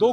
2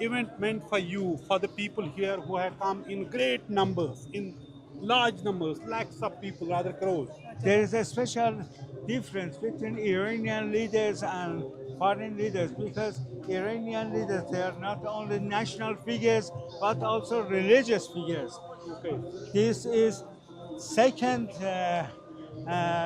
event meant for you, for the people here who have come in great numbers, in large numbers, lakhs of people, rather crores? There is a special difference between Iranian leaders and foreign leaders because Iranian leaders, they are not only national figures but also religious figures. Okay. This is second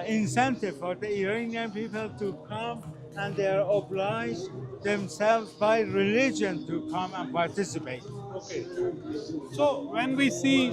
incentive for the Iranian people to come, and they are obliged themselves by religion to come and participate. Okay. So when we see,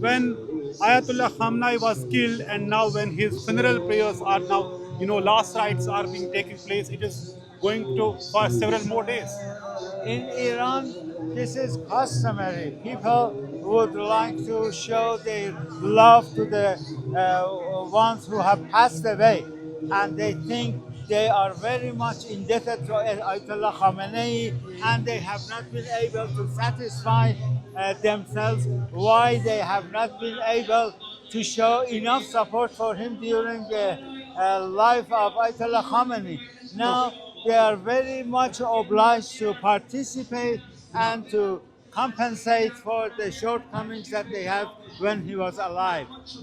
when Ayatollah Khamenei was killed and now when his funeral prayers are now, last rites are being taking place, it is going to for several more days. In Iran, this is customary. People would like to show their love to the ones who have passed away, and they think they are very much indebted to Ayatollah Khamenei, and they have not been able to satisfy themselves why they have not been able to show enough support for him during the life of Ayatollah Khamenei. Now they are very much obliged to participate and to compensate for the shortcomings that they have when he was alive.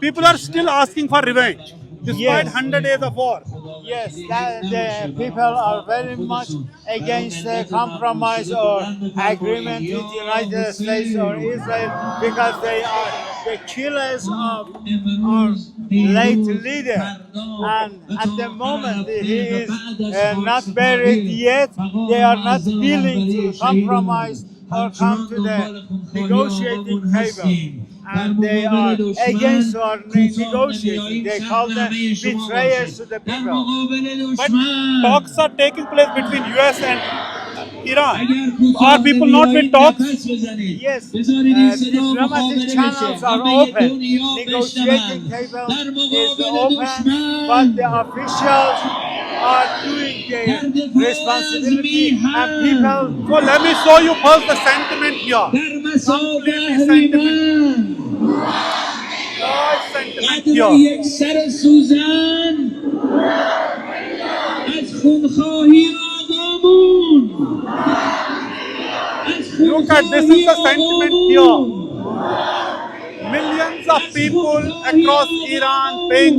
People are still asking for revenge despite 100 days of war. Yes, the people are very much against the compromise or agreement with the United States or Israel because they are the killers of our late leader. And at the moment he is not buried yet, they are not willing to compromise or come to the negotiating table. And they are against our negotiating. They call them betrayers to the people. But talks are taking place between US and Iran. Are people not with talks? Yes, diplomatic channels are open. Negotiating table is open, but the officials are doing their responsibility and people. So let me show you first the sentiment here. Completely sentiment. یک سر سوزن از خونخواهی آقامون. Look at this, is the sentiment here. Millions of people across Iran paying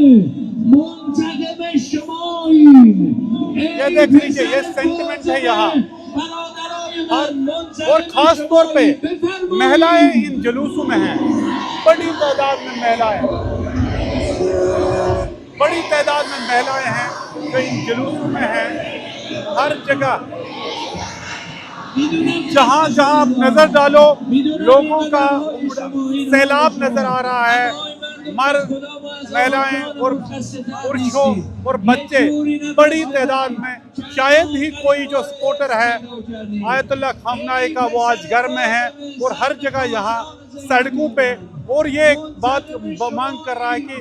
منتخب شماییم. یہ دیکھ لیجیے، یہ sentiment ہے یہاں، اور خاص طور پہ مہلائیں ان جلوسوں میں ہیں، بڑی تعداد میں مہلائیں، بڑی تعداد میں مہلائیں ہیں جو ان جلوسوں میں ہیں. ہر جگہ جہاں جہاں آپ نظر ڈالو لوگوں کا سیلاب نظر آ رہا ہے. مرد، مہلائیں اور پرشوں اور بچے بڑی تعداد میں. شاید ہی کوئی جو سپورٹر ہے آیت اللہ خامنائی کا وہ آج گھر میں ہے، اور ہر جگہ یہاں سڑکوں پہ. اور یہ ایک بات مانگ کر رہا ہے کہ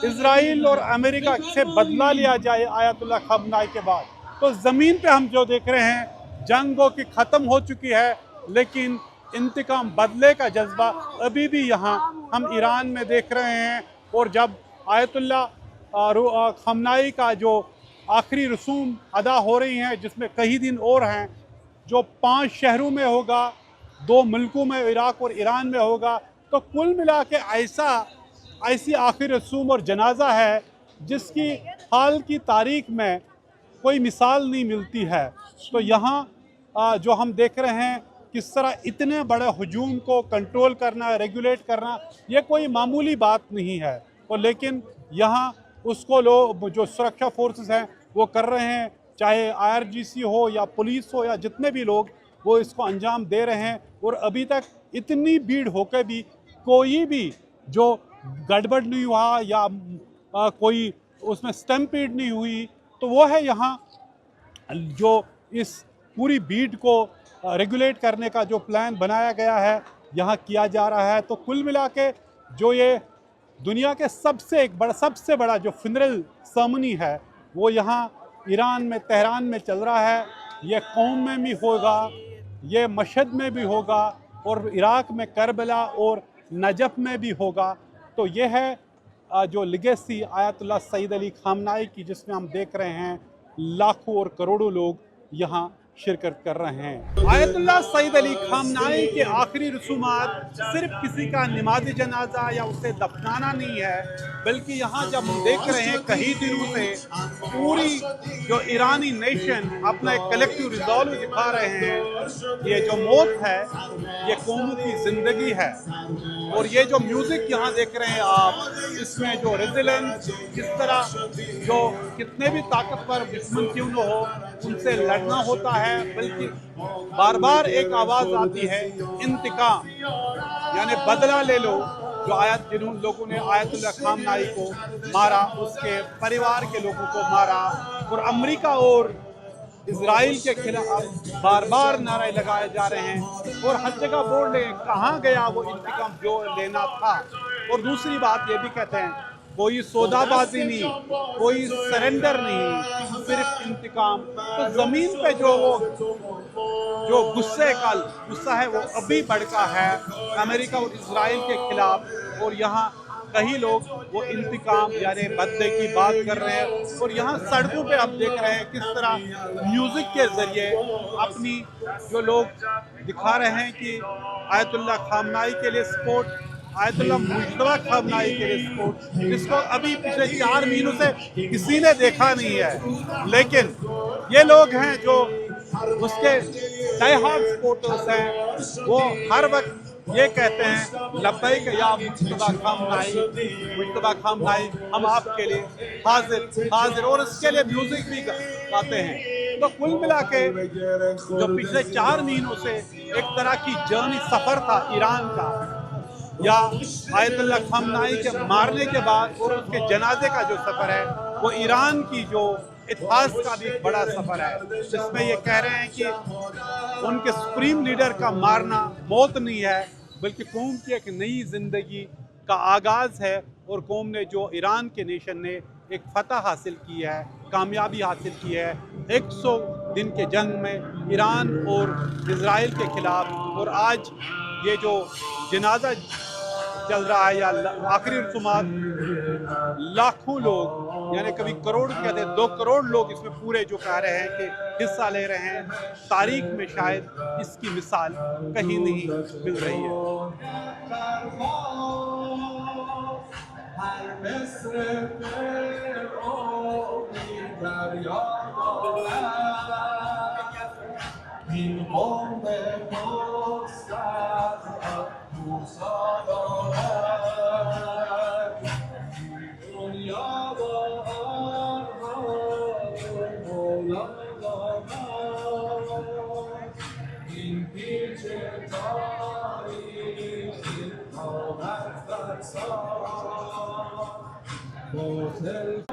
اسرائیل اور امریکہ سے بدلہ لیا جائے آیت اللہ خامنائی کے بعد. تو زمین پہ ہم جو دیکھ رہے ہیں، جنگ ہو کہ ختم ہو چکی ہے، لیکن انتقام بدلے کا جذبہ ابھی بھی یہاں ہم ایران میں دیکھ رہے ہیں. اور جب آیت اللہ خامنائی کا جو آخری رسوم ادا ہو رہی ہیں، جس میں کئی دن اور ہیں، جو 5 شہروں میں ہوگا، 2 ملکوں میں عراق اور ایران میں ہوگا، تو کل ملا کے ایسی آخری رسوم اور جنازہ ہے جس کی حال کی تاریخ میں کوئی مثال نہیں ملتی ہے. تو یہاں جو ہم دیکھ رہے ہیں کس طرح اتنے بڑے ہجوم کو کنٹرول کرنا، ریگولیٹ کرنا، یہ کوئی معمولی بات نہیں ہے. اور لیکن یہاں اس کو لوگ جو سرکشا فورسز ہیں وہ کر رہے ہیں، چاہے IRGC ہو یا پولیس ہو یا جتنے بھی لوگ، وہ اس کو انجام دے رہے ہیں. اور ابھی تک اتنی بھیڑ ہو کے بھی کوئی بھی جو گڑبڑ نہیں ہوا یا کوئی اس میں سٹمپیڈ نہیں ہوئی. تو وہ ہے یہاں جو اس پوری بھیڑ کو ریگولیٹ کرنے کا جو پلان بنایا گیا ہے یہاں کیا جا رہا ہے. تو کل ملا کے جو یہ دنیا کے سب سے بڑا جو فنرل سرمنی ہے وہ یہاں ایران میں تہران میں چل رہا ہے. یہ قوم میں بھی ہوگا، یہ مشہد میں بھی ہوگا، اور عراق میں کربلا اور نجف میں بھی ہوگا. تو یہ ہے جو لیگیسی آیت اللہ سعید علی خامنائی کی، جس میں ہم دیکھ رہے ہیں لاکھوں اور کروڑوں لوگ یہاں شرکت کر رہے ہیں. آیت اللہ سعید علی خامنائی کے آخری رسومات صرف کسی کا نماز جنازہ یا اسے دفنانا نہیں ہے، بلکہ یہاں جب ہم دیکھ رہے ہیں کئی دنوں سے پوری جو ایرانی نیشن اپنا ایک کلیکٹیو ریزالو دکھا رہے ہیں. یہ جو موت ہے یہ قوموں کی زندگی ہے. اور یہ جو میوزک یہاں دیکھ رہے ہیں آپ، اس میں جو ریزیلنس، کس طرح جو کتنے بھی طاقتور دشمن کیوں نہ ہو ان سے لڑنا ہوتا ہے، بلکہ بار بار ایک آواز آتی ہے انتقام، یعنی بدلہ لے لو. جو جنہوں لوگوں نے آیت اللہ خامنائی کو مارا، اس کے پریوار کے لوگوں کو مارا، اور امریکہ اور اسرائیل کے خلاف بار بار نعرے لگائے جا رہے ہیں. اور ہر جگہ بول رہے ہیں کہاں گیا وہ انتقام جو لینا تھا. اور دوسری بات یہ بھی کہتے ہیں کوئی سودا بازی نہیں، کوئی سرنڈر نہیں، صرف انتقام. تو زمین پہ جو غصہ ہے وہ ابھی بڑھتا ہے امریکہ اور اسرائیل کے خلاف. اور یہاں کئی لوگ وہ انتقام یعنی بدلے کی بات کر رہے ہیں. اور یہاں سڑکوں پہ آپ دیکھ رہے ہیں کس طرح میوزک کے ذریعے اپنی جو لوگ دکھا رہے ہیں کہ آیت اللہ خامنائی کے لیے سپورٹ، آیت اللہ مجتبیٰ خامنائی کے لیے سپورٹ، جس کو ابھی پچھلے 4 مہینوں سے کسی نے دیکھا نہیں ہے. لیکن یہ لوگ ہیں جو اس کے ڈائی ہارڈ سپورٹرز ہیں، وہ ہر وقت یہ کہتے ہیں لبیک یا مجتبیٰ خامنائی، ہم آپ کے لیے حاضر، اور اس کے لیے میوزک بھی گاتے ہیں. تو کل ملا کے جو پچھلے 4 مہینوں سے ایک طرح کی جرنی سفر تھا ایران کا، یا آیت اللہ خامنائی کے مارنے کے بعد اور اس کے جنازے کا جو سفر ہے، وہ ایران کی جو اتحاد کا بھی ایک بڑا سفر ہے، جس میں یہ کہہ رہے ہیں کہ ان کے سپریم لیڈر کا مارنا موت نہیں ہے، بلکہ قوم کی ایک نئی زندگی کا آغاز ہے. اور قوم نے جو ایران کے نیشن نے ایک فتح حاصل کی ہے، کامیابی حاصل کی ہے 100 دن کے جنگ میں ایران اور اسرائیل کے خلاف. اور آج یہ جو جنازہ چل رہا ہے یا آخری رسومات، لاکھوں لوگ یعنی کبھی کروڑ کہتے ہیں 2 کروڑ لوگ اس میں پورے جو کہہ رہے ہیں کہ حصہ لے رہے ہیں. تاریخ میں شاید اس کی مثال کہیں نہیں مل رہی ہے.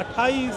28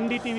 NDTV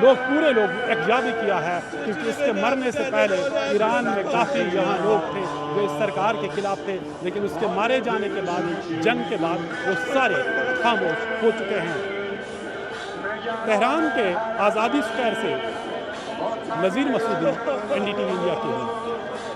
لوگ پورے لوگ یکجا بھی کیا ہے، کیونکہ اس کے مرنے سے پہلے ایران میں کافی یہاں لوگ تھے جو اس سرکار کے خلاف تھے، لیکن اس کے مارے جانے کے بعد، جنگ کے بعد وہ سارے خاموش ہو چکے ہیں۔ تہران کے آزادی اسکوائر سے نذیر مسعودی، NDTV انڈیا کے لیے۔